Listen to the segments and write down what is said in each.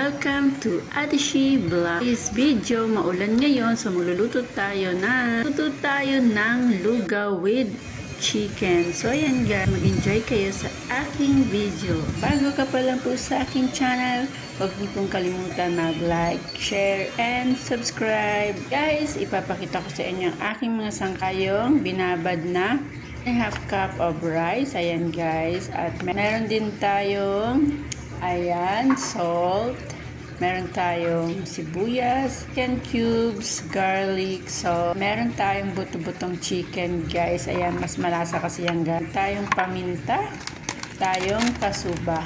Welcome to Adishi Vlog. This video, maulan ngayon, so magluluto tayo ng lugaw with chicken. So ayan guys, mag-enjoy kayo sa aking video. Bago ka pa lang po sa aking channel, huwag niyo pong kalimutan mag-like, share, and subscribe. Guys, ipapakita ko sa inyo ang aking mga sangkayong binabad na half cup of rice. Ayan guys, at meron din tayong salt. Meron tayong sibuyas, chicken cubes, garlic. So, meron tayong buto-butong chicken, guys. Ayan, mas malasa kasi yan, guys. Tayong paminta, tayong kasuba.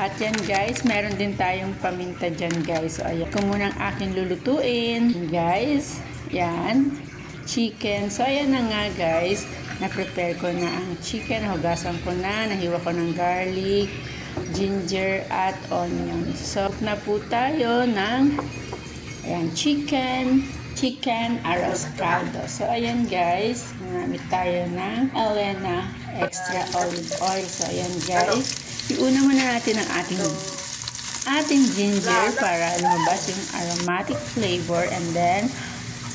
At yan, guys, meron din tayong paminta dyan, guys. So, ayan. Kung munang aking lulutuin, guys. Yan, chicken. So, ayan na nga, guys. Na-prepare ko na ang chicken. Hugasan ko na. Nahiwa ko ng garlic, ginger at onion. So, na po tayo ng chicken arroz caldo. So, ayan guys, ginamit tayo ng Elena extra olive oil. So, ayan guys, iuna muna natin ang ating ginger para lumabas yung aromatic flavor, and then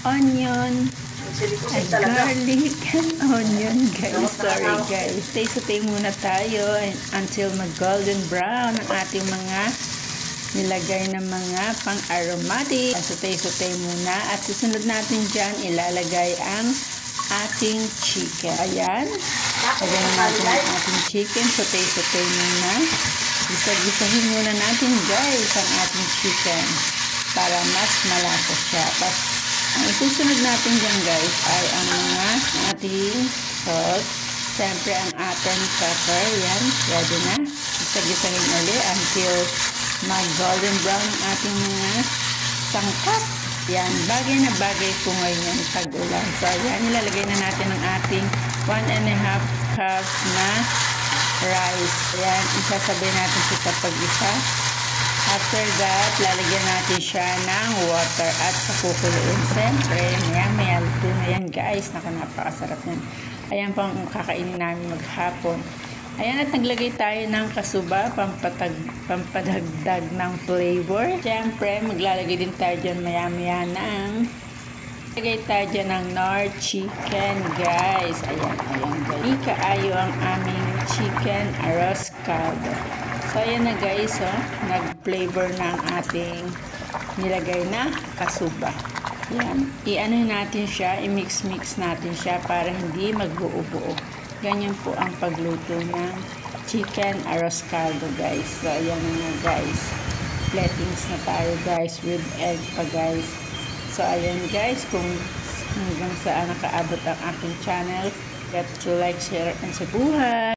onion and garlic and onion, guys. Sorry guys, saute muna tayo until mag-golden brown ang ating mga nilagay na mga pang-aromatic. Saute muna at susunod natin dyan ilalagay ang ating chicken. Ayan, lagyan natin ang ating chicken. Saute muna, gisa-gisahin muna natin guys ang ating chicken para mas malasa siya. Ang isusunod natin dyan guys ay ang mga ating salt. Siyempre ang ating pepper. Yan, ready na. Gisa-gisahin ulit until mag-golden brown ang ating mga sangkap. Yan, bagay na bagay po ngayon yung tag-ulan. So yan, ilalagay na natin ang ating 1.5 cup na rice. Yan, isasabay natin siya sa pag-isa. After that, lalagyan natin siya ng water at pakukuluin. Siyempre, maya luto na yan guys. Napakasarap yan. Ayan pang kakainin namin maghapon. Ayan, at naglagay tayo ng kasuba, pampadagdag ng flavor. Siyempre, maglalagay din tayo dyan maya ng lagay tayo dyan ng Knorr chicken guys. Ayan guys. Ikaayo ang aming chicken arroz caldo. So, ayan na guys, nag-flavor na ang ating nilagay na kasuba. Yan. I-ano natin siya, i-mix natin siya para hindi magbuo-buo. Ganyan po ang pagluto ng chicken arroz caldo guys. So, ayan na guys. Flatings na tayo guys with egg pa guys. So, ayan guys, kung hanggang saan nakaabot ang aking channel, get to like, share, and sa buhay.